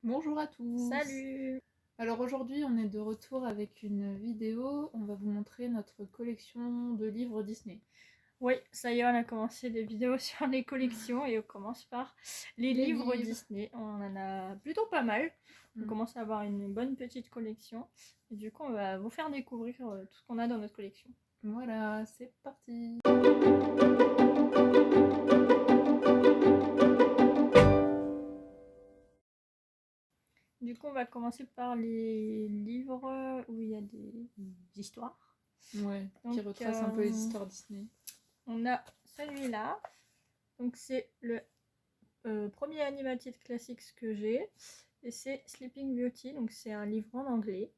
Bonjour à tous. Salut! Alors aujourd'hui on est de retour avec une vidéo, on va vous montrer notre collection de livres Disney. Oui, ça y est, on a commencé des vidéos sur les collections et on commence par les livres Disney. On en a plutôt pas mal. On commence à avoir une bonne petite collection. Et du coup, on va vous faire découvrir tout ce qu'on a dans notre collection. Voilà, c'est parti. Du coup, on va commencer par les livres où il y a des histoires. Ouais, qui retracent un peu les histoires Disney. On a celui-là. Donc c'est le premier animated classics que j'ai. Et c'est Sleeping Beauty. Donc c'est un livre en anglais.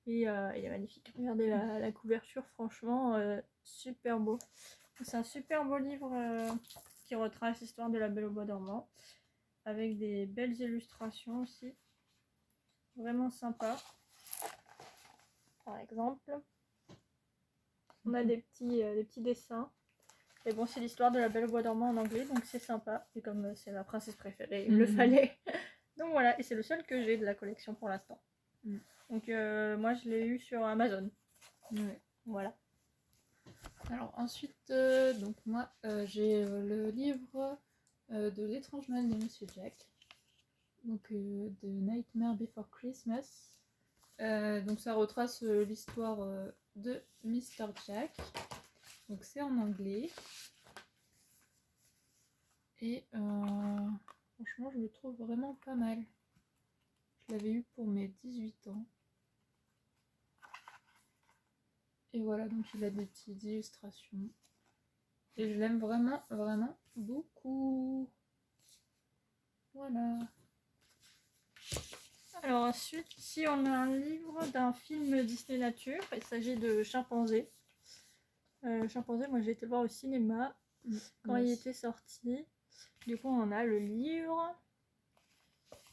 Et il est magnifique. Regardez la couverture, franchement, super beau. C'est un super beau livre qui retrace l'histoire de la Belle au bois dormant. Avec des belles illustrations aussi. Vraiment sympa. Par exemple, on a des petits dessins. Et bon, c'est l'histoire de la Belle au bois dormant en anglais, donc c'est sympa. Et comme c'est ma princesse préférée, il me le fallait. Donc voilà, et c'est le seul que j'ai de la collection pour l'instant. Donc moi, je l'ai eu sur Amazon. Ouais. Voilà. Alors ensuite, donc moi j'ai le livre de L'étrange Noël de Monsieur Jack. Donc The Nightmare Before Christmas. Donc ça retrace l'histoire de Mr. Jack. Donc c'est en anglais. Et franchement je le trouve vraiment pas mal. Je l'avais eu pour mes 18 ans. Et voilà, donc il a des petites illustrations. Et je l'aime vraiment, vraiment beaucoup. Voilà. Alors ensuite, ici on a un livre d'un film Disney Nature. Il s'agit de Chimpanzé. Chimpanzé, moi j'ai été le voir au cinéma quand il était sorti. Du coup on a le livre.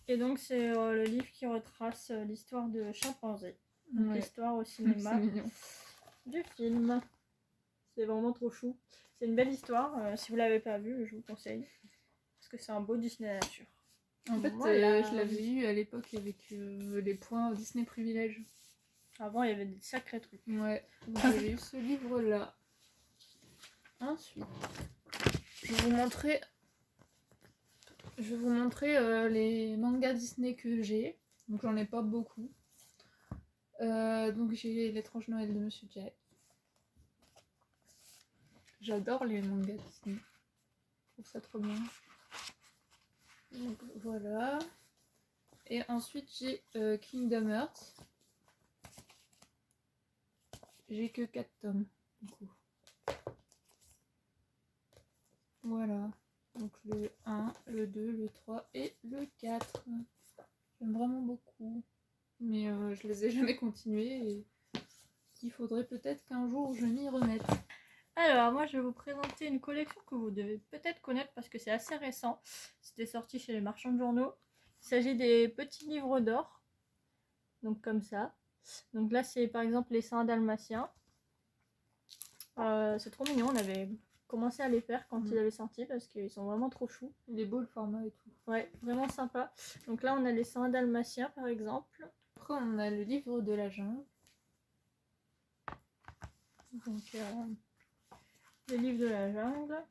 Et donc c'est le livre qui retrace l'histoire de Chimpanzé. Donc l'histoire au cinéma du film. C'est vraiment trop chou. C'est une belle histoire. Si vous l'avez pas vu, je vous conseille. Parce que c'est un beau Disney Nature. En fait, voilà. Je l'avais eu à l'époque avec les points Disney Privilège. Avant, il y avait des sacrés trucs. Ouais, j'ai eu ce livre-là. Ensuite, je vais vous montrer les mangas Disney que j'ai. Donc j'en ai pas beaucoup. Donc j'ai L'étrange Noël de Monsieur Jack. J'adore les mangas Disney. Je trouve ça trop bien. Donc voilà. Et ensuite j'ai Kingdom Hearts. J'ai que 4 tomes du coup. Voilà. Donc le 1, le 2, le 3 et le 4. J'aime vraiment beaucoup. Mais je les ai jamais continués et il faudrait peut-être qu'un jour je m'y remette. Alors moi je vais vous présenter une collection que vous devez peut-être connaître parce que c'est assez récent. C'était sorti chez les marchands de journaux. Il s'agit des petits livres d'or. Donc comme ça. Donc là c'est par exemple les Saints dalmatiens. C'est trop mignon, on avait commencé à les faire quand ils avaient sorti parce qu'ils sont vraiment trop choux. Il est beau le format et tout. Ouais, vraiment sympa. Donc là on a les Saints dalmatiens par exemple. Après on a le livre de la jungle. Donc le livre de la jungle.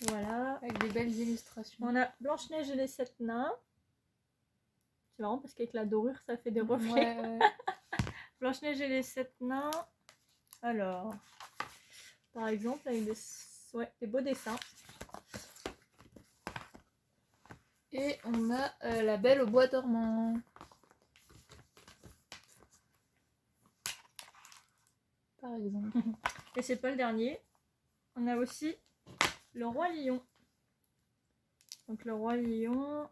Voilà. Avec des belles illustrations. On a Blanche-Neige et les 7 nains. C'est marrant parce qu'avec la dorure ça fait des reflets. Ouais. Blanche-Neige et les 7 nains. Alors, par exemple avec des beaux dessins. Et on a La Belle au bois dormant. Par exemple. Et c'est pas le dernier. On a aussi Le Roi Lion. Donc Le Roi Lion.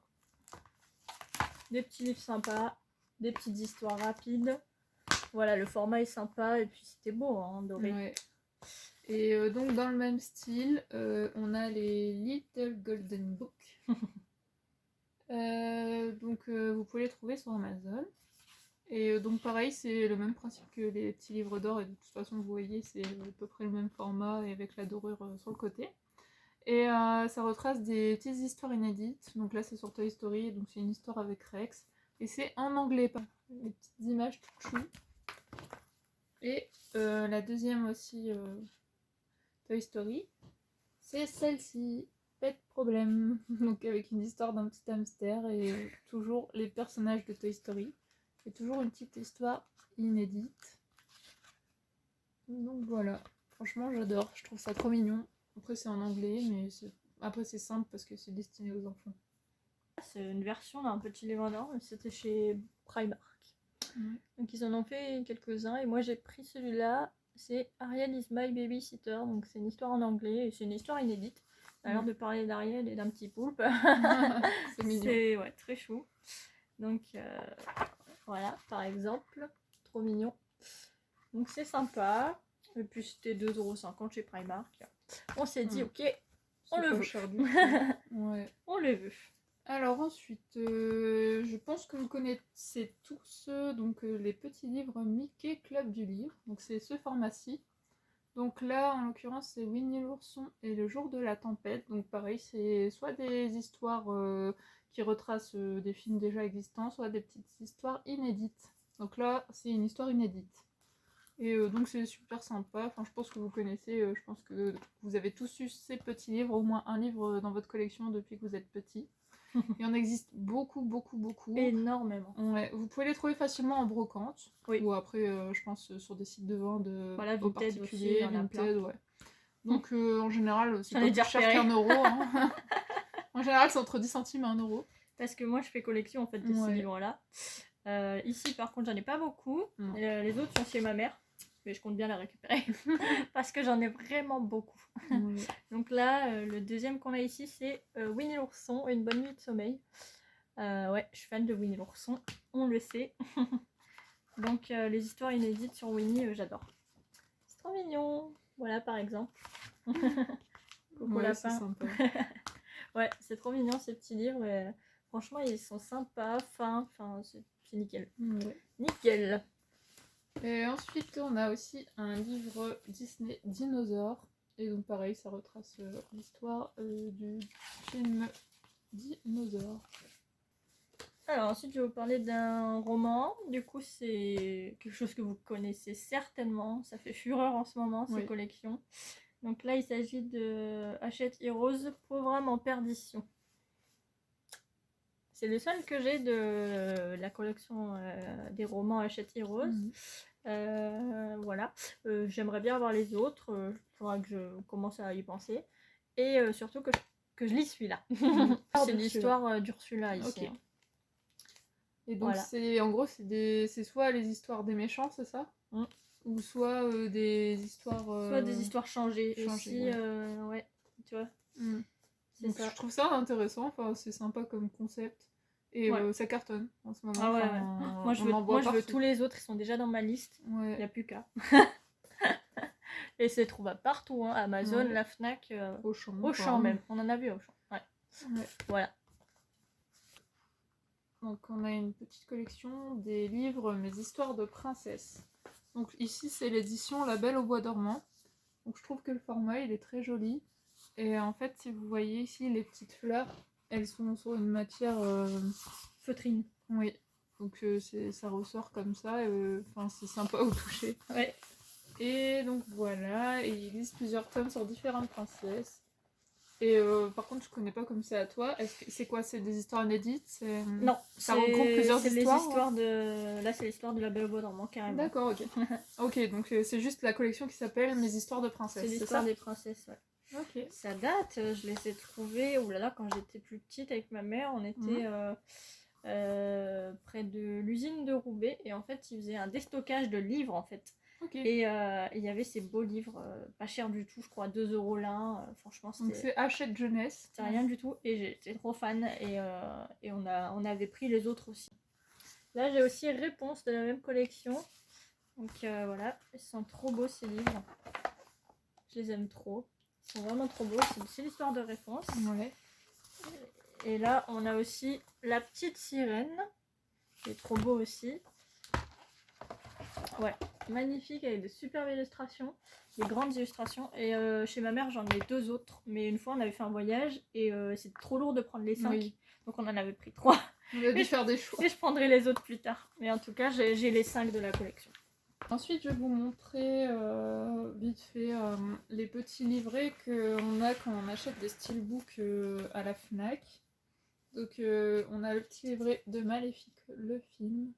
Des petits livres sympas. Des petites histoires rapides. Voilà, le format est sympa et puis c'était beau, hein, doré. Ouais. Et donc dans le même style, on a les Little Golden Book. Donc vous pouvez les trouver sur Amazon. Et donc pareil, c'est le même principe que les petits livres d'or. Et de toute façon, vous voyez, c'est à peu près le même format et avec la dorure sur le côté. Et ça retrace des petites histoires inédites. Donc là, c'est sur Toy Story, donc c'est une histoire avec Rex. Et c'est en anglais, les petites images toutes choues. Et la deuxième aussi, Toy Story, c'est celle-ci, Pet Problem. Donc avec une histoire d'un petit hamster et toujours les personnages de Toy Story. Et toujours une petite histoire inédite. Donc voilà, franchement j'adore, je trouve ça trop mignon. Après c'est en anglais, mais après c'est simple parce que c'est destiné aux enfants. C'est une version d'un petit livre d'or, mais c'était chez Primark. Donc ils en ont fait quelques-uns et moi j'ai pris celui-là. C'est Ariel is my babysitter, donc c'est une histoire en anglais et c'est une histoire inédite. Ça a l'air de parler d'Ariel et d'un petit poulpe. C'est mignon. C'est ouais, très chou. Donc voilà, par exemple, trop mignon. Donc c'est sympa. Et puis c'était 2,50€ chez Primark. On s'est dit ok, on le veut. Ouais. On le veut. Alors ensuite, je pense que vous connaissez tous donc les petits livres Mickey Club du livre. Donc c'est ce format-ci. Donc là, en l'occurrence, c'est Winnie l'ourson et le jour de la tempête. Donc pareil, c'est soit des histoires qui retracent des films déjà existants, soit des petites histoires inédites. Donc là, c'est une histoire inédite. Et donc c'est super sympa. Enfin, je pense que vous connaissez, je pense que vous avez tous eu ces petits livres, au moins un livre dans votre collection depuis que vous êtes petit. Il en existe beaucoup, beaucoup, beaucoup. Énormément. Ouais, vous pouvez les trouver facilement en brocante. Oui. Ou après, je pense, sur des sites de vente voilà, au particulier, Vinted, ouais. Donc en général, c'est pas plus cher qu'1 euro. Hein. En général, c'est entre 10 centimes et 1 euro. Parce que moi, je fais collection en fait de ces livres-là. Ici, par contre, j'en ai pas beaucoup. Les autres sont chez ma mère. Mais je compte bien les récupérer. Parce que j'en ai vraiment beaucoup. Donc là, le deuxième qu'on a ici, c'est Winnie l'ourson, une bonne nuit de sommeil. Ouais, je suis fan de Winnie l'ourson, on le sait. Donc les histoires inédites sur Winnie, j'adore. C'est trop mignon. Voilà, par exemple. Coucou lapin. C'est sympa. Ouais, c'est trop mignon ces petits livres. Et, franchement, ils sont sympas, fins. Enfin, c'est nickel. Nickel. Et ensuite, on a aussi un livre Disney Dinosaure. Et donc, pareil, ça retrace l'histoire du film Dinosaure. Alors, ensuite, je vais vous parler d'un roman. Du coup, c'est quelque chose que vous connaissez certainement. Ça fait fureur en ce moment, ces collections. Donc là, il s'agit de Hachette Heroes, Pauvre âme en perdition. C'est le seul que j'ai de la collection des romans Hachette Heroes. Voilà. J'aimerais bien avoir les autres. Il faudra que je commence à y penser. Et surtout que je lis celui-là. C'est l'histoire d'Ursula ici. Okay. Et donc, voilà. En gros, c'est soit les histoires des méchants, c'est ça ou soit des histoires... Soit des histoires changées. Aussi, ouais, tu vois. Donc, ça. Je trouve ça intéressant. Enfin, c'est sympa comme concept. Et ça cartonne en ce moment. Ah ouais. Moi, je veux tous les autres. Ils sont déjà dans ma liste. Il n'y a plus qu'à. Et c'est trouvable partout. Hein. Amazon, la Fnac, Auchan même. On en a vu à Auchan. Voilà. Donc on a une petite collection des livres Mes histoires de princesse. Donc ici c'est l'édition La Belle au bois dormant. Donc je trouve que le format il est très joli. Et en fait si vous voyez ici les petites fleurs, elles sont sur une matière feutrine. Oui. Donc ça ressort comme ça. Enfin c'est sympa au toucher. Ouais. Et donc voilà. Et ils lisent plusieurs tomes sur différentes princesses. Et par contre, je connais pas comme c'est à toi. C'est quoi? C'est des histoires inédites? Non, ça regroupe plusieurs histoires. Les histoires de... Là, c'est l'histoire de La Belle au bois dormant, carrément. D'accord, ok. Ok, donc c'est juste la collection qui s'appelle Mes histoires de princesses. C'est l'histoire des princesses, ouais. Ok. Ça date, je les ai trouvées. Oulala, quand j'étais plus petite avec ma mère, on était près de l'usine de Roubaix. Et en fait, ils faisaient un déstockage de livres, en fait. Okay. Et il y avait ces beaux livres, pas chers du tout, je crois 2 € l'un. Franchement, c'était. Donc c'est Hachette Jeunesse. C'est rien du tout. Et j'étais trop fan. Et on avait pris les autres aussi. Là, j'ai aussi Réponse de la même collection. Donc voilà, ils sont trop beaux ces livres. Je les aime trop. Ils sont vraiment trop beaux. C'est l'histoire de Réponse. Ouais. Et là, on a aussi La Petite Sirène, qui est trop beau aussi. Ouais. magnifique avec de superbes illustrations, des grandes illustrations. Et chez ma mère, j'en ai 2 autres. Mais une fois, on avait fait un voyage et c'était trop lourd de prendre les 5. Oui. Donc on en avait pris 3. On a dû faire des choix. Et je prendrai les autres plus tard. Mais en tout cas, j'ai les 5 de la collection. Ensuite, je vais vous montrer vite fait les petits livrets qu'on a quand on achète des steelbooks à la FNAC. Donc, on a le petit livret de Maléfique, le film.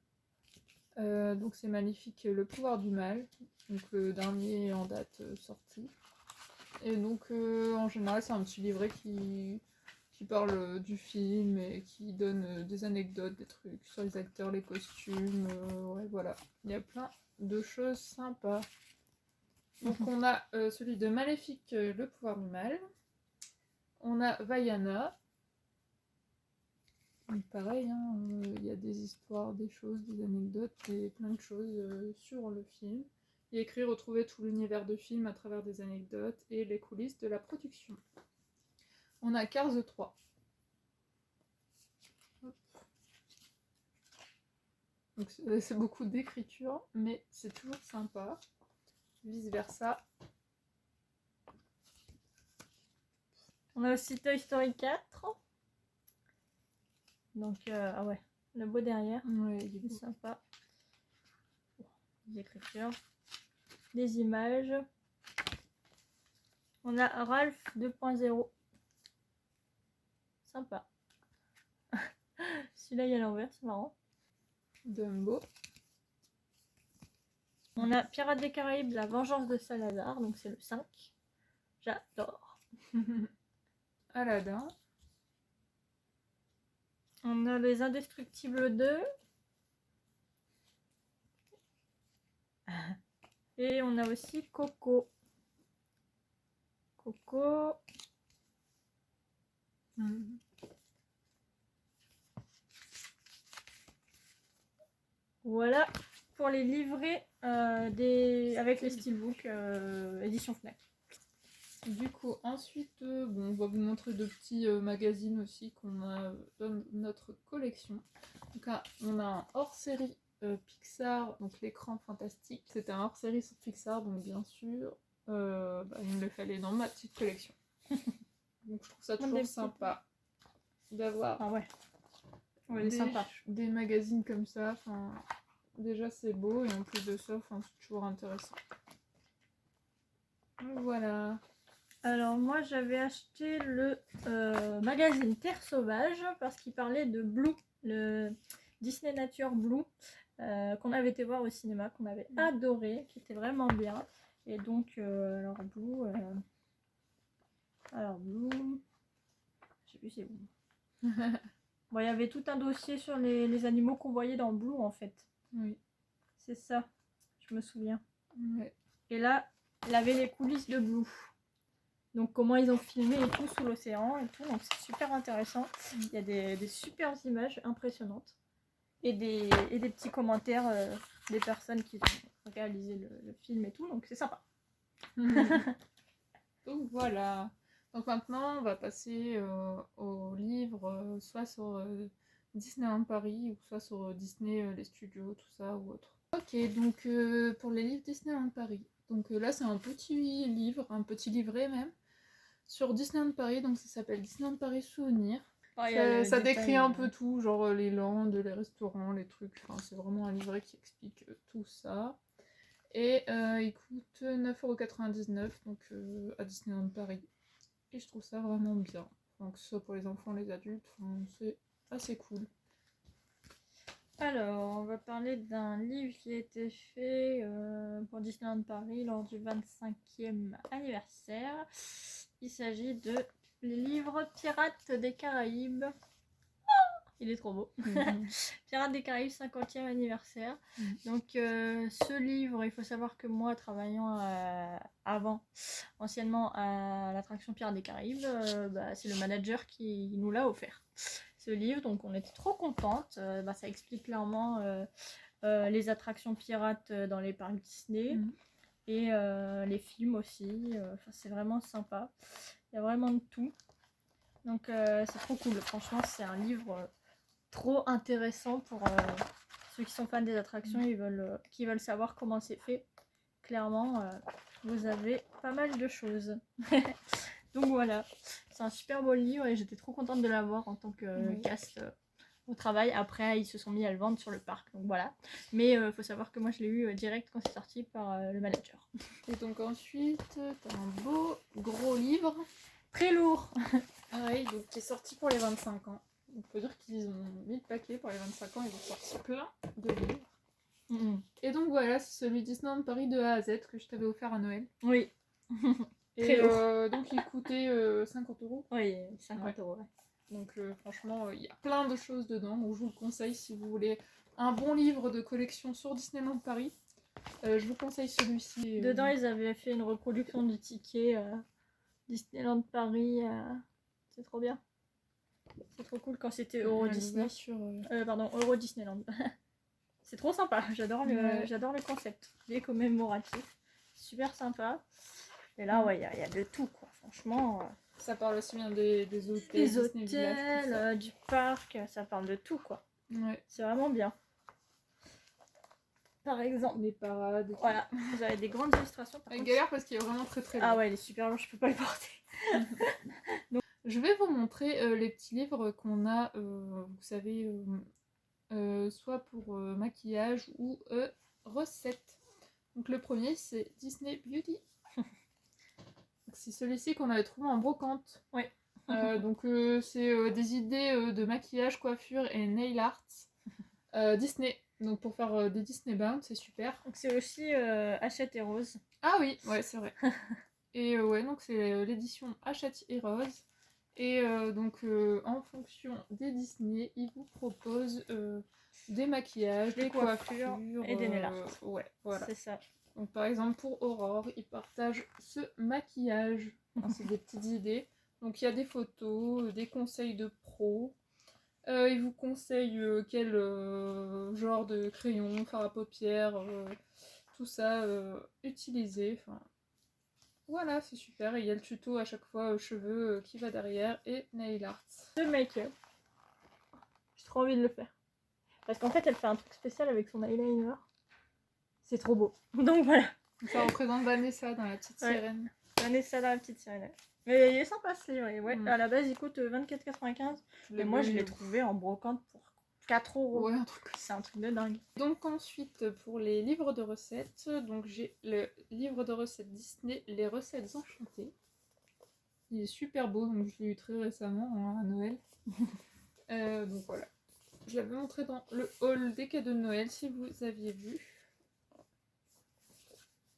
Donc, c'est Maléfique, le pouvoir du mal. Donc, le dernier en date sorti. Et donc, en général, c'est un petit livret qui parle du film et qui donne des anecdotes, des trucs sur les acteurs, les costumes. Ouais, voilà. Il y a plein de choses sympas. Donc on a celui de Maléfique, le pouvoir du mal. On a Vaiana. Donc pareil, hein, il y a des histoires, des choses, des anecdotes et plein de choses sur le film. Il y a écrit retrouver tout l'univers de film à travers des anecdotes et les coulisses de la production. On a Cars 3. Donc c'est beaucoup d'écriture, mais c'est toujours sympa. Vice versa. On a aussi Toy Story 4. Donc, ah ouais, le beau derrière. Ouais, il est beau. C'est sympa. Des écritures. Des images. On a Ralph 2.0. Sympa. Celui-là, il est à l'envers, c'est marrant. Dumbo. On a Pirates des Caraïbes, la vengeance de Salazar, donc c'est le 5. J'adore. Aladdin. On a les Indestructibles 2. Et on a aussi Coco. Coco. Voilà pour les livrets avec les steelbooks édition FNAC. Du coup, ensuite, bon, on va vous montrer deux petits magazines aussi qu'on a dans notre collection. Donc, on a un hors-série Pixar, donc l'écran fantastique. C'était un hors-série sur Pixar, donc bien sûr, il me le fallait dans ma petite collection. Donc je trouve ça toujours sympa d'avoir des magazines comme ça. Enfin, déjà c'est beau et en plus de ça, c'est toujours intéressant. Voilà. Alors moi j'avais acheté le magazine Terre Sauvage parce qu'il parlait de Blue, le Disney Nature Blue qu'on avait été voir au cinéma, qu'on avait adoré, qui était vraiment bien. Et donc alors Blue, je sais plus c'est où. Bon, il y avait tout un dossier sur les animaux qu'on voyait dans Blue en fait. Oui. C'est ça, je me souviens. Ouais. Et là, il avait les coulisses de Blue. Donc comment ils ont filmé et tout sous l'océan et tout, donc c'est super intéressant. Il y a des super images impressionnantes et des petits commentaires des personnes qui ont réalisé le film et tout, donc c'est sympa. Donc voilà. Donc maintenant on va passer au livre, soit sur Disneyland Paris ou soit sur Disney les studios, tout ça ou autre. Ok, donc pour les livres Disneyland Paris. Donc là c'est un petit livre, un petit livret même. Sur Disneyland Paris, donc ça s'appelle Disneyland Paris Souvenirs. Ça décrit un peu tout, genre les landes, les restaurants, les trucs. Enfin, c'est vraiment un livret qui explique tout ça. Et il coûte 9,99 € donc à Disneyland Paris. Et je trouve ça vraiment bien. Enfin, que ce soit pour les enfants, les adultes, c'est assez cool. Alors, on va parler d'un livre qui a été fait pour Disneyland Paris lors du 25e anniversaire. Il s'agit de les livres Pirates des Caraïbes. Il est trop beau. Pirates des Caraïbes 50e anniversaire. Donc ce livre, il faut savoir que moi, travaillant anciennement à l'attraction Pirates des Caraïbes, c'est le manager qui nous l'a offert. Ce livre, donc on était trop contente. Ça explique clairement les attractions pirates dans les parcs Disney et les films aussi. C'est vraiment sympa. Il y a vraiment de tout. Donc c'est trop cool. Franchement, c'est un livre trop intéressant pour ceux qui sont fans des attractions, qui veulent savoir comment c'est fait. Clairement, vous avez pas mal de choses. Donc voilà, c'est un super beau livre et j'étais trop contente de l'avoir en tant que cast au travail. Après, ils se sont mis à le vendre sur le parc, donc voilà. Mais faut savoir que moi, je l'ai eu direct quand c'est sorti par le manager. Et donc ensuite, t'as un beau gros livre. Très lourd. Oui, donc qui est sorti pour les 25 ans. On peut dire qu'ils ont mis le paquet pour les 25 ans, ils ont sorti plein de livres. Et donc voilà, c'est celui Disneyland Paris de A à Z que je t'avais offert à Noël. Oui. Et donc il coûtait 50 €. Oui, 50 €. Ouais. Donc franchement, il y a plein de choses dedans. Donc je vous le conseille si vous voulez un bon livre de collection sur Disneyland Paris. Je vous conseille celui-ci. Dedans, ils avaient fait une reproduction du ticket Disneyland Paris. C'est trop bien. C'est trop cool quand c'était Euro Disney. Pardon, Euro Disneyland. C'est trop sympa. J'adore le concept. Il est commémoratif. Super sympa. Et là, ouais, il y a de tout, quoi. Franchement. Ça parle aussi bien des hôtels, des hôtels, du parc. Ça parle de tout, quoi. Ouais. C'est vraiment bien. Par exemple, les parades. Voilà, vous avez des grandes illustrations. Avec galère parce qu'il est vraiment très très long. Ah ouais, il est super long, je peux pas le porter. Donc, je vais vous montrer les petits livres qu'on a, vous savez, soit pour maquillage ou recettes. Donc le premier c'est Disney Beauty. C'est celui-ci qu'on avait trouvé en brocante. Oui. Donc c'est des idées de maquillage, coiffure et nail art. Disney. Donc pour faire des Disney Bound, c'est super. Donc c'est aussi Hachette et Rose. Ah oui, ouais, c'est vrai. Et ouais, donc c'est l'édition Hachette et Rose. Et donc en fonction des Disney, ils vous proposent des maquillages, des coiffures et des nail art. Ouais, voilà. C'est ça. Donc par exemple pour Aurore, ils partagent ce maquillage. Enfin, c'est des petites idées. Donc il y a des photos, des conseils de pro. Ils vous conseillent quel genre de crayon, fard à paupières, tout ça utiliser. Enfin, voilà, c'est super. Et il y a le tuto à chaque fois cheveux qui va derrière et nail art. Le make-up. J'ai trop envie de le faire. Parce qu'en fait, elle fait un truc spécial avec son eyeliner. C'est trop beau. Donc voilà. Ça représente Vanessa dans La Petite Sirène. Vanessa dans La Petite Sirène. Mais il est sympa ce livre. Ouais. À la base, il coûte 24,95. Mais moi, je l'ai trouvé en brocante pour 4 €. Ouais, un truc. C'est un truc de dingue. Donc ensuite, pour les livres de recettes, donc j'ai le livre de recettes Disney, Les recettes enchantées. Il est super beau, donc je l'ai eu très récemment à Noël. Donc voilà. Je l'avais montré dans le haul des cadeaux de Noël si vous aviez vu.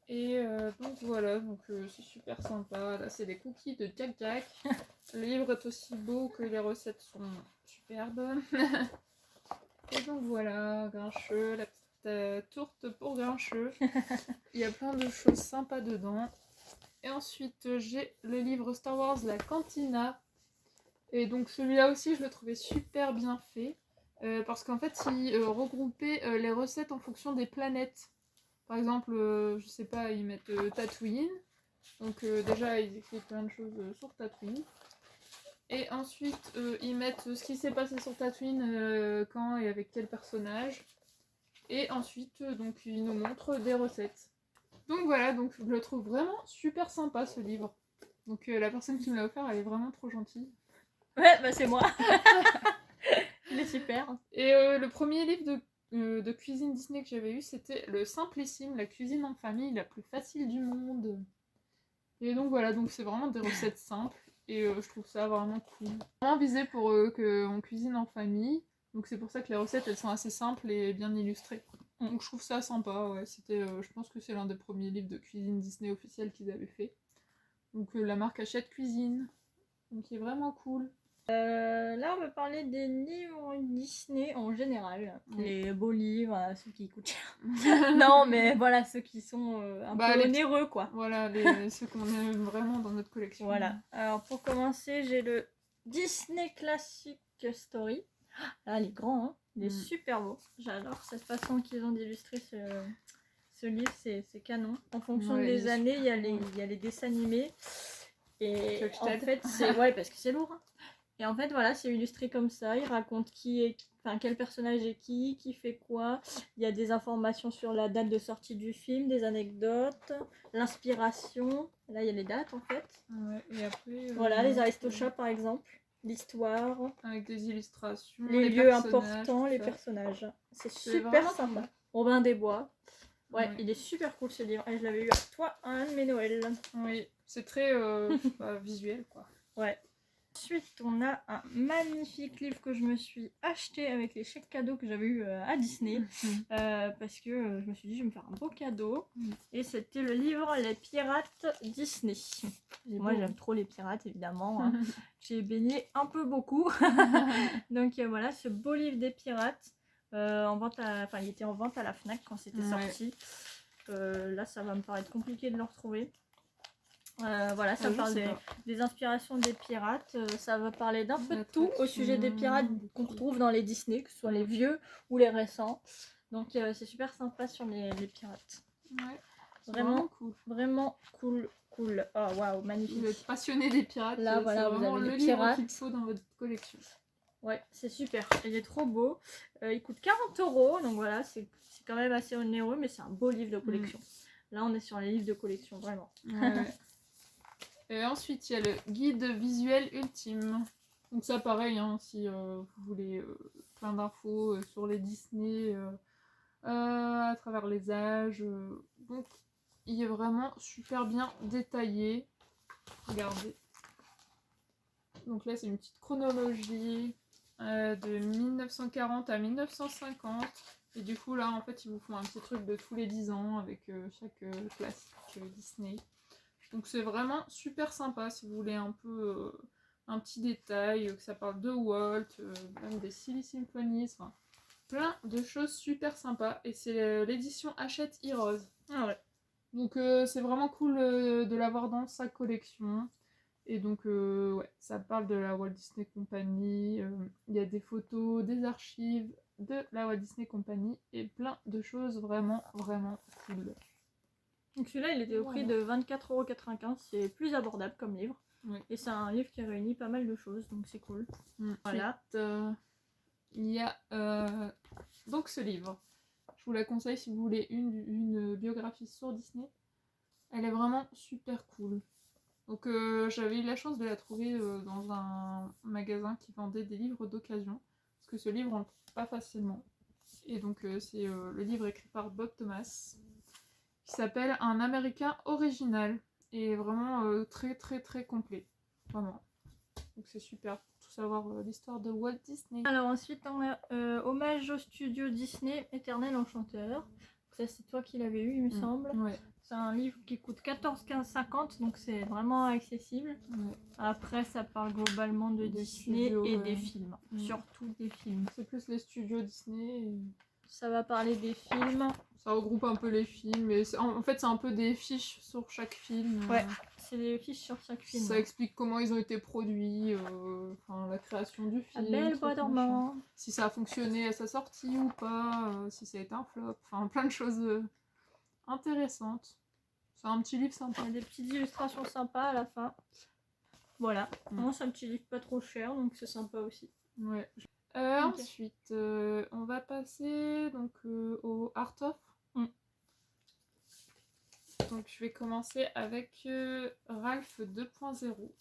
Et donc voilà, donc c'est super sympa. Là c'est des cookies de Jack Jack. Le livre est aussi beau que les recettes sont superbes. Et donc voilà, Grincheux, la petite tourte pour Grincheux. Il y a plein de choses sympas dedans. Et ensuite j'ai le livre Star Wars La Cantina. Et donc celui-là aussi je le trouvais super bien fait. Parce qu'en fait il regroupait les recettes en fonction des planètes. Par exemple, je sais pas, ils mettent Tatooine. Donc déjà, ils écrivent plein de choses sur Tatooine. Et ensuite, ils mettent ce qui s'est passé sur Tatooine, quand et avec quel personnage. Et ensuite, donc ils nous montrent des recettes. Donc voilà, donc je le trouve vraiment super sympa ce livre. Donc la personne qui me l'a offert, elle est vraiment trop gentille. Ouais, bah c'est moi. Il est super. Et le premier livre de cuisine Disney que j'avais eu, c'était le Simplissime, la cuisine en famille la plus facile du monde. Et donc voilà, donc c'est vraiment des recettes simples et je trouve ça vraiment cool. Vraiment visé pour qu'on cuisine en famille, donc c'est pour ça que les recettes elles sont assez simples et bien illustrées. Donc je trouve ça sympa, ouais. C'était, je pense que c'est l'un des premiers livres de cuisine Disney officiels qu'ils avaient fait. Donc la marque Hachette Cuisine, donc qui est vraiment cool. Là, on va parler des livres Disney en général. Les beaux livres, ceux qui coûtent cher. Non, mais voilà, ceux qui sont un peu onéreux, quoi. Voilà, ceux qu'on aime vraiment dans notre collection. Voilà. Alors, pour commencer, j'ai le Disney Classic Story. Là, il est grand, hein. Il est super beau. J'adore cette façon qu'ils ont d'illustrer ce livre, c'est canon. En fonction des années, il y a les dessins animés. Et en fait, c'est... Ouais, parce que c'est lourd, hein. Et en fait, voilà, c'est illustré comme ça. Il raconte quel personnage est qui fait quoi. Il y a des informations sur la date de sortie du film, des anecdotes, l'inspiration. Là, il y a les dates en fait. Ouais, et après, Voilà, les Aristochats par exemple. L'histoire, avec des illustrations, les lieux personnages, importants, tout les ça. personnages. C'est C'est super vraiment sympa. cool. Robin des Bois. Ouais, Ouais. il est super cool ce livre. Et je l'avais eu à toi, un de mes Noëls. Oui, c'est très visuel, quoi. Ouais. Ensuite, on a un magnifique livre que je me suis acheté avec les chèques cadeaux que j'avais eu à Disney. Parce que je me suis dit, je vais me faire un beau cadeau. Et c'était le livre Les Pirates Disney. Et moi, j'aime trop les pirates, évidemment. Hein. J'ai baigné un peu beaucoup. Donc voilà, ce beau livre des pirates. Il était en vente à la Fnac quand c'était sorti. Là, ça va me paraître compliqué de le retrouver. Voilà, ça parle des inspirations des pirates, ça va parler d'un peu de tout au sujet des pirates qu'on retrouve dans les Disney, que ce soit les vieux ou les récents. Donc c'est super sympa sur les pirates. Ouais, Vraiment cool. Vraiment cool. Oh waouh, magnifique. Vous êtes passionné des pirates, là voilà, c'est vous vraiment avez le les livre pirates qu'il faut dans votre collection. Ouais, c'est super, il est trop beau. Il coûte 40 €, donc voilà, c'est quand même assez onéreux, mais c'est un beau livre de collection. Là on est sur les livres de collection, vraiment. Ouais. Et ensuite, il y a le guide visuel ultime. Donc ça, pareil, hein, si vous voulez plein d'infos sur les Disney, à travers les âges. Donc, il est vraiment super bien détaillé. Regardez. Donc là, c'est une petite chronologie de 1940 à 1950. Et du coup, là, en fait, ils vous font un petit truc de tous les 10 ans avec chaque classique Disney. Donc c'est vraiment super sympa si vous voulez un peu un petit détail, que ça parle de Walt, même des Silly Symphonies, enfin plein de choses super sympas. Et c'est l'édition Hachette Heroes. Ah ouais. Donc c'est vraiment cool de l'avoir dans sa collection. Et donc ouais, ça parle de la Walt Disney Company, il y a des photos, des archives de la Walt Disney Company et plein de choses vraiment cool. Donc celui-là, il était au prix de 24,95 €. C'est plus abordable comme livre. Oui. Et c'est un livre qui réunit pas mal de choses, donc c'est cool. Voilà. Il y a donc ce livre. Je vous la conseille si vous voulez une biographie sur Disney. Elle est vraiment super cool. Donc j'avais eu la chance de la trouver dans un magasin qui vendait des livres d'occasion. Parce que ce livre, on le trouve pas facilement. Et donc c'est le livre écrit par Bob Thomas, qui s'appelle Un Américain original. Et vraiment très complet. Vraiment. Donc c'est super pour tout savoir l'histoire de Walt Disney. Alors ensuite on a Hommage au studio Disney, Éternel Enchanteur. Ça c'est toi qui l'avais eu il me semble. Ouais. C'est un livre qui coûte 14,15 €, donc c'est vraiment accessible. Ouais. Après ça parle globalement de Disney studios, et des films. Surtout des films. C'est plus les studios Disney. Ça va parler des films. Ça regroupe un peu les films, et en fait c'est un peu des fiches sur chaque film. Ouais, c'est des fiches sur chaque film. Ça explique comment ils ont été produits, la création du film. La Belle Bois dormant. Si ça a fonctionné à sa sortie ou pas, si ça a été un flop, enfin plein de choses intéressantes. C'est un petit livre sympa. Il y a des petites illustrations sympas à la fin. Voilà, moi c'est un petit livre pas trop cher, donc c'est sympa aussi. Ouais. Ensuite, on va passer donc au Art of. Donc je vais commencer avec Ralph 2.0.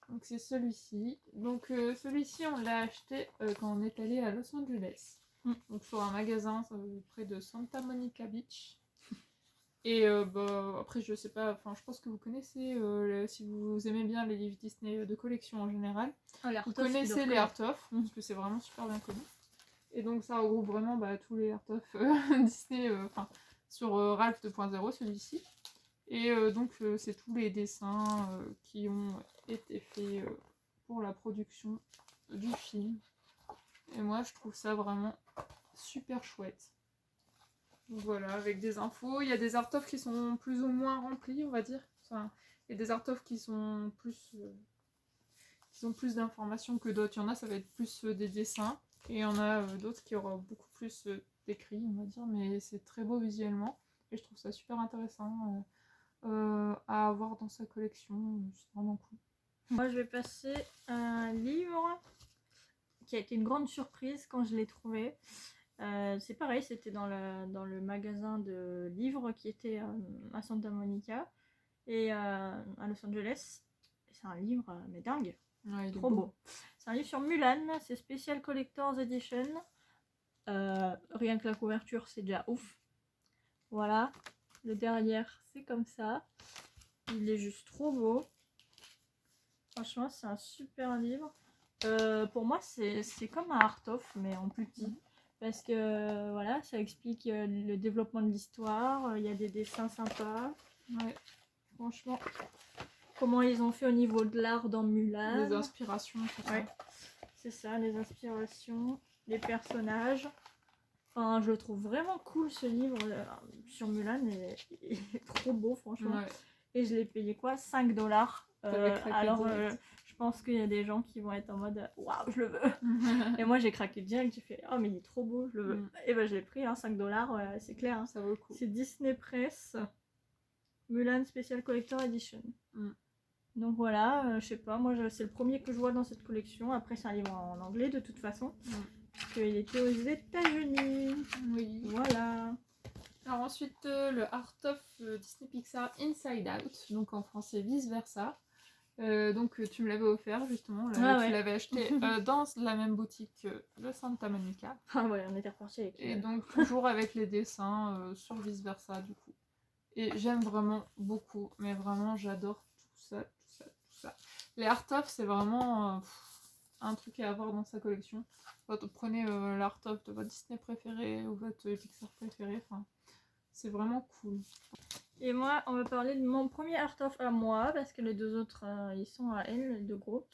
Donc c'est celui-ci. Donc celui-ci on l'a acheté quand on est allé à Los Angeles. Donc sur un magasin près de Santa Monica Beach. Et après je sais pas, je pense que vous connaissez, si vous aimez bien les livres Disney de collection en général, vous connaissez les Art of, parce que c'est vraiment super bien connu. Et donc ça regroupe vraiment tous les Art of Disney, sur Ralph 2.0 celui-ci. Et donc c'est tous les dessins qui ont été faits pour la production du film. Et moi je trouve ça vraiment super chouette. Donc voilà, avec des infos. Il y a des art of qui sont plus ou moins remplis, on va dire. Enfin, il y a des art of qui sont plus d'informations que d'autres. Il y en a, ça va être plus des dessins. Et il y en a d'autres qui auront beaucoup plus d'écrits, on va dire. Mais c'est très beau visuellement. Et je trouve ça super intéressant à avoir dans sa collection. C'est vraiment cool. Moi, je vais passer à un livre qui a été une grande surprise quand je l'ai trouvé. C'est pareil, c'était dans le magasin de livres qui était à Santa Monica et à Los Angeles. Et c'est un livre, mais dingue, Ouais, il est trop beau. C'est un livre sur Mulan, c'est Special Collector's Edition. Rien que la couverture, c'est déjà ouf. Voilà, le derrière, c'est comme ça. Il est juste trop beau. Franchement, c'est un super livre. Pour moi, c'est comme un art-of, mais en plus petit. Parce que voilà, ça explique le développement de l'histoire. Il y a des dessins sympas. Ouais. Franchement, comment ils ont fait au niveau de l'art dans Mulan. Les inspirations, tout ça. Ouais, c'est ça, les inspirations, les personnages. Enfin, je le trouve vraiment cool ce livre sur Mulan. Il est trop beau, franchement. Ouais. Et je l'ai payé quoi, 5 dollars. Alors, direct. je pense qu'il y a des gens qui vont être en mode waouh, je le veux. Et moi, j'ai craqué direct. J'ai fait oh, mais il est trop beau, je le veux. Et ben, je l'ai pris, hein, 5 dollars, c'est clair. Hein. Ça vaut le coup. C'est Disney Press Mulan Special Collector Edition. Donc voilà, je sais pas, moi c'est le premier que je vois dans cette collection. Après, c'est un livre en anglais de toute façon. Parce qu'il était aux États-Unis. Oui. Voilà. Alors ensuite, le Art of Disney Pixar Inside Out, donc en français vice versa. Donc tu me l'avais offert justement, tu l'avais acheté dans la même boutique de Santa Monica. Ah ouais, on était reparti avec. Et donc toujours avec les dessins sur vice versa du coup. Et j'aime vraiment beaucoup, mais vraiment j'adore tout ça, tout ça, tout ça. Les Art of, c'est vraiment un truc à avoir dans sa collection. Prenez l'Art of de votre Disney préféré ou votre Pixar préféré, enfin c'est vraiment cool. Et moi, on va parler de mon premier Art of à moi, parce que les deux autres, ils sont à elle, les deux gros.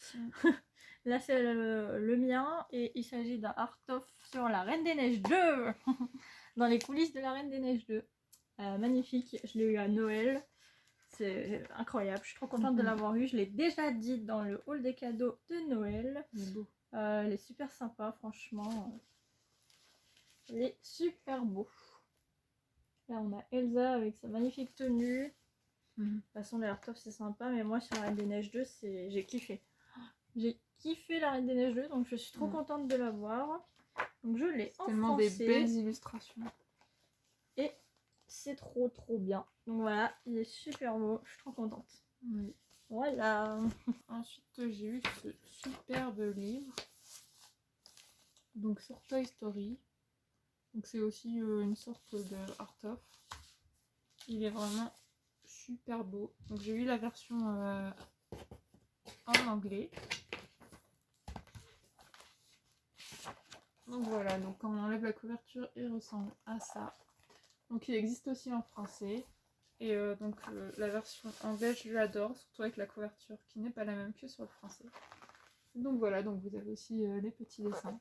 Là, c'est le mien, et il s'agit d'un Art of sur la Reine des Neiges 2 dans les coulisses de la Reine des Neiges 2. Magnifique, je l'ai eu à Noël. C'est incroyable, je suis trop contente de l'avoir eu. Je l'ai déjà dit dans le hall des cadeaux de Noël. Il est beau. Il est super sympa, franchement. Il est super beau. Là, on a Elsa avec sa magnifique tenue. De toute façon, les Art of, c'est sympa, mais moi, sur la Reine des Neiges 2, j'ai kiffé. J'ai kiffé la Reine des Neiges 2, donc je suis trop contente de l'avoir. Donc, je l'ai en tellement français. Des belles illustrations. Et c'est trop bien. Donc voilà, il est super beau, je suis trop contente. Oui. Voilà. Ensuite, j'ai eu ce superbe livre. Donc sur Toy Story. Donc c'est aussi une sorte de art of. Il est vraiment super beau. Donc j'ai eu la version en anglais. Donc voilà, donc quand on enlève la couverture, il ressemble à ça. Donc il existe aussi en français. Et donc la version anglaise, je l'adore, surtout avec la couverture qui n'est pas la même que sur le français. Donc voilà, donc vous avez aussi les petits dessins.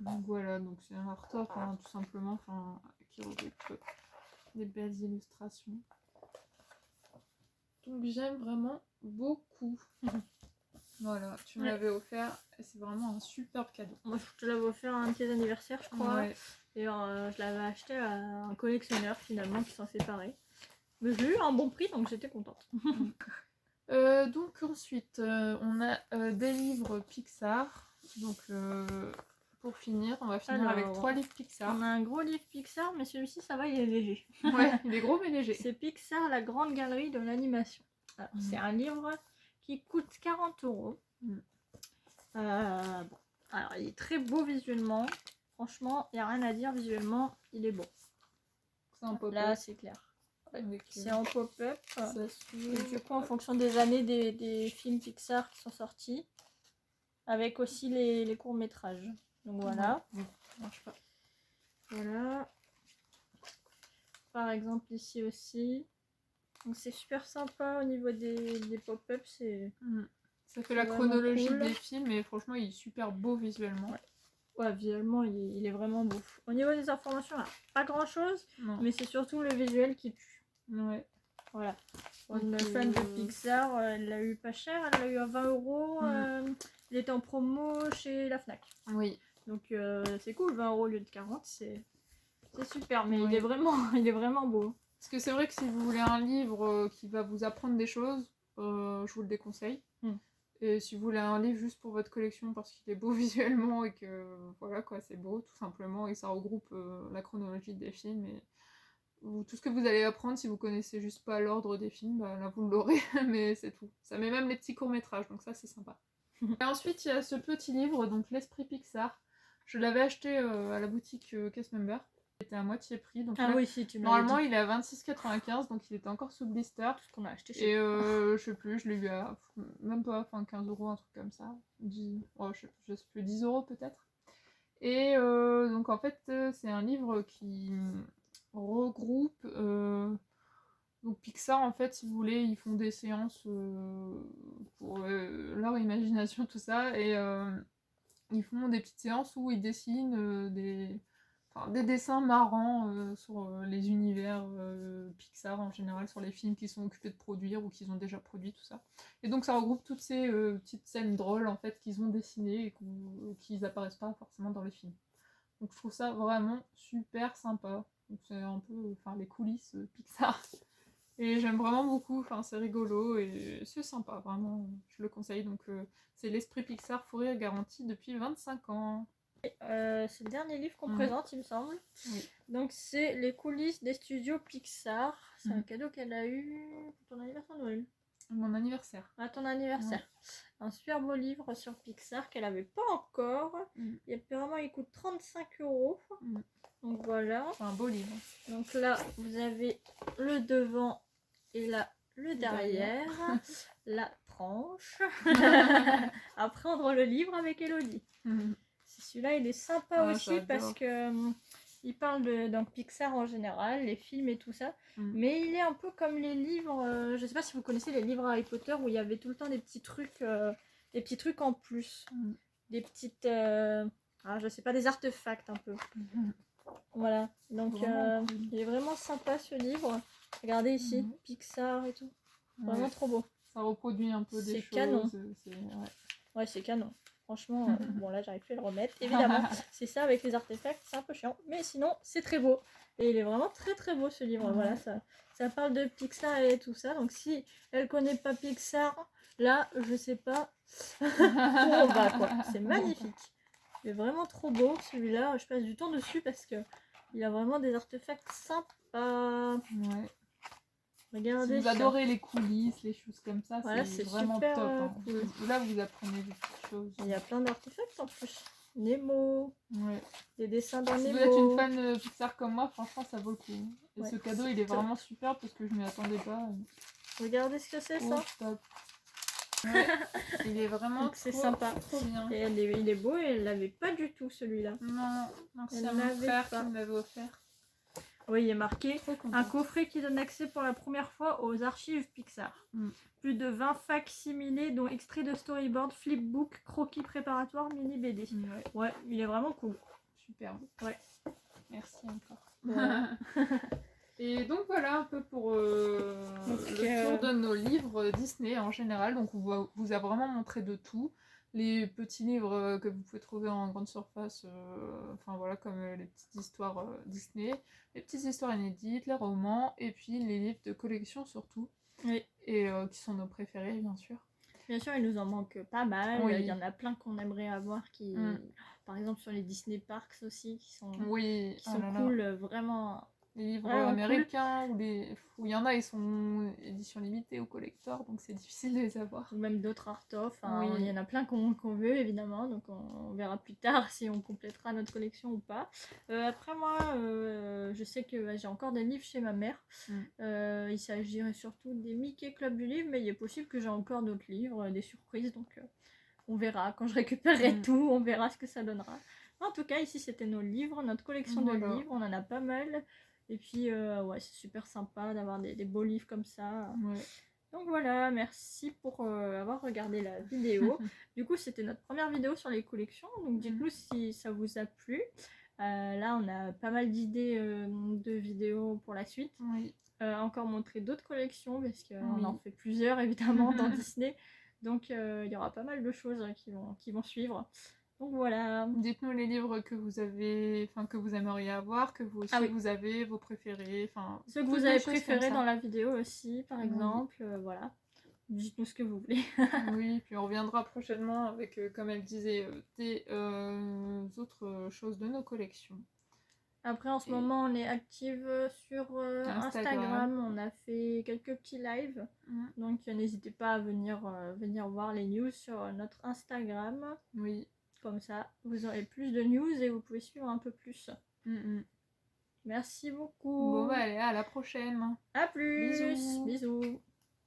Donc voilà, donc c'est un art of, hein, tout simplement, qui regroupe des belles illustrations. Donc j'aime vraiment beaucoup. Voilà, tu me l'avais offert et c'est vraiment un superbe cadeau. Moi je te l'avais offert à un de tes anniversaires, je crois. Ouais. Et je l'avais acheté à un collectionneur finalement qui s'en séparait. Mais je l'ai eu à un bon prix, donc j'étais contente. Donc ensuite, on a des livres Pixar. Donc pour finir, on va finir avec 3 livres Pixar. On a un gros livre Pixar, mais celui-ci ça va, il est léger. Ouais, il est gros mais léger. C'est Pixar, la grande galerie de l'animation. C'est un livre qui coûte 40 €. Bon. Alors il est très beau visuellement. Franchement, il n'y a rien à dire visuellement, il est beau. C'est en pop-up. Là, c'est clair. C'est en pop-up. Et du coup, en fonction des années des films Pixar qui sont sortis, avec aussi les courts-métrages. Donc voilà. Ça marche pas. Voilà. Par exemple, ici aussi. Donc c'est super sympa au niveau des pop-up. Ça fait la chronologie des films et franchement, il est super beau visuellement. Ouais, visuellement, il est vraiment beau. Au niveau des informations, pas grand-chose, mais c'est surtout le visuel qui tue. Ouais. Voilà. Une fan de Pixar, elle l'a eu pas cher, elle l'a eu à 20 €. Il était en promo chez la Fnac. Oui. Donc c'est cool, 20 € au lieu de 40, c'est super, mais il est vraiment beau. Parce que c'est vrai que si vous voulez un livre qui va vous apprendre des choses, je vous le déconseille. Et si vous voulez un livre juste pour votre collection parce qu'il est beau visuellement et que voilà quoi, c'est beau tout simplement et ça regroupe la chronologie des films et tout ce que vous allez apprendre si vous connaissez juste pas l'ordre des films, bah, là vous l'aurez, mais c'est tout. Ça met même les petits courts-métrages, donc ça c'est sympa. Et ensuite il y a ce petit livre, donc L'Esprit Pixar. Je l'avais acheté à la boutique Cast Member. Il était à moitié prix, donc là, oui, si, tu m'avais normalement dit. il est à 26,95, donc il était encore sous blister. Tout ce qu'on a acheté chez Et je sais plus, je l'ai eu à même pas, enfin 15 €, un truc comme ça. 10, oh, je sais plus, 10 € peut-être. Et donc en fait, c'est un livre qui regroupe. Donc Pixar, en fait, si vous voulez, ils font des séances pour leur imagination, tout ça. Et ils font des petites séances où ils dessinent des dessins marrants sur les univers Pixar en général, sur les films qu'ils sont occupés de produire ou qu'ils ont déjà produit, tout ça. Et donc ça regroupe toutes ces petites scènes drôles en fait qu'ils ont dessinées et qui apparaissent pas forcément dans les films. Donc je trouve ça vraiment super sympa. Donc c'est un peu les coulisses Pixar. Et j'aime vraiment beaucoup, c'est rigolo et c'est sympa, vraiment, je le conseille. Donc c'est L'Esprit Pixar, faut rire garanti depuis 25 ans. c'est le dernier livre qu'on présente, il me semble. Oui. Donc, c'est les coulisses des studios Pixar. C'est un cadeau qu'elle a eu pour ton anniversaire de Noël. Mon anniversaire. À ton anniversaire. Ouais. Un super beau livre sur Pixar qu'elle avait pas encore. Et apparemment, il coûte 35 €. Donc voilà. C'est un beau livre. Donc là, vous avez le devant et là, le derrière. La tranche. À prendre le livre avec Elodie. Celui-là, il est sympa aussi j'adore. parce que il parle de Pixar en général, les films et tout ça. Mais il est un peu comme les livres. Je sais pas si vous connaissez les livres Harry Potter où il y avait tout le temps des petits trucs en plus. Des petites. Je sais pas, des artefacts un peu. Voilà. Donc, cool. Il est vraiment sympa ce livre. Regardez ici, Pixar et tout. Vraiment trop beau. Ça reproduit un peu des choses. Canon. Ouais, c'est canon. Franchement, bon là j'arrive plus à le remettre. Évidemment, c'est ça avec les artefacts, c'est un peu chiant. Mais sinon, c'est très beau. Et il est vraiment très très beau ce livre. Voilà, ça parle de Pixar et tout ça. Donc si elle connaît pas Pixar, là, je sais pas où on va quoi. C'est magnifique. Il est vraiment trop beau celui-là. Je passe du temps dessus parce que il a vraiment des artefacts sympas. Ouais. Regardez. Si vous adorez les coulisses, les choses comme ça, voilà, c'est vraiment super, top. cool. Là, vous apprenez des petites choses. Il y a plein d'artefacts en plus. Nemo. Ouais. Des dessins d'un Nemo. Si vous êtes une fan Pixar comme moi, franchement, ça vaut le coup. Et ce cadeau, il est vraiment super parce que je m'y attendais pas. Regardez ce que c'est ça. Top. Ouais. Il est vraiment c'est sympa. Trop bien. Et il est beau et elle l'avait pas du tout celui-là. Non, c'est mon frère qui me l'avait offert. Oui, il est marqué un coffret qui donne accès pour la première fois aux archives Pixar. Plus de 20 facsimilés dont extraits de storyboard, flipbook, croquis préparatoires, mini BD. Ouais, il est vraiment cool. Superbe. Ouais. Merci encore. Voilà. Et donc voilà un peu pour le tour de nos livres Disney en général. Donc on vous a vraiment montré de tout. Les petits livres que vous pouvez trouver en grande surface, comme les petites histoires Disney, les petites histoires inédites, les romans, et puis les livres de collection surtout. Oui. Et qui sont nos préférés bien sûr. Bien sûr, il nous en manque pas mal. Oui. Il y en a plein qu'on aimerait avoir qui, par exemple sur les Disney Parks aussi, qui sont cool, vraiment. Les livres américains, où il y en a, ils sont édition limitée ou collector, donc c'est difficile de les avoir. Ou même d'autres art-of. Il y en a plein qu'on veut, évidemment, donc on verra plus tard si on complétera notre collection ou pas. Après, moi, je sais que j'ai encore des livres chez ma mère. Il s'agirait surtout des Mickey Club du livre, mais il est possible que j'ai encore d'autres livres, des surprises, donc on verra. Quand je récupérerai tout, on verra ce que ça donnera. En tout cas, ici, c'était nos livres, notre collection de livres, on en a pas mal. Et puis, c'est super sympa d'avoir des beaux livres comme ça. Ouais. Donc voilà, merci pour avoir regardé la vidéo. Du coup, c'était notre première vidéo sur les collections. Donc dites-nous si ça vous a plu. Là, on a pas mal d'idées de vidéos pour la suite. Oui. Encore montrer d'autres collections parce qu'on en fait plusieurs, évidemment, dans Disney. Donc, il y aura pas mal de choses qui vont suivre. Donc voilà. Dites-nous les livres que vous avez, enfin que vous aimeriez avoir, que vous aussi Ah oui. vous avez, vos préférés, enfin Ceux que toutes vous les avez choses comme préférés ça. dans la vidéo aussi, par Oui. exemple. Voilà. Dites-nous ce que vous voulez. Oui, puis on reviendra prochainement avec, comme elle disait, des autres choses de nos collections. Après, en ce Et moment, on est active sur Instagram. On a fait quelques petits lives. Mm. Donc, n'hésitez pas à venir voir les news sur notre Instagram. Oui. Comme ça, vous aurez plus de news et vous pouvez suivre un peu plus. Merci beaucoup. Bon bah allez, à la prochaine. À plus. Bisous. Bisous.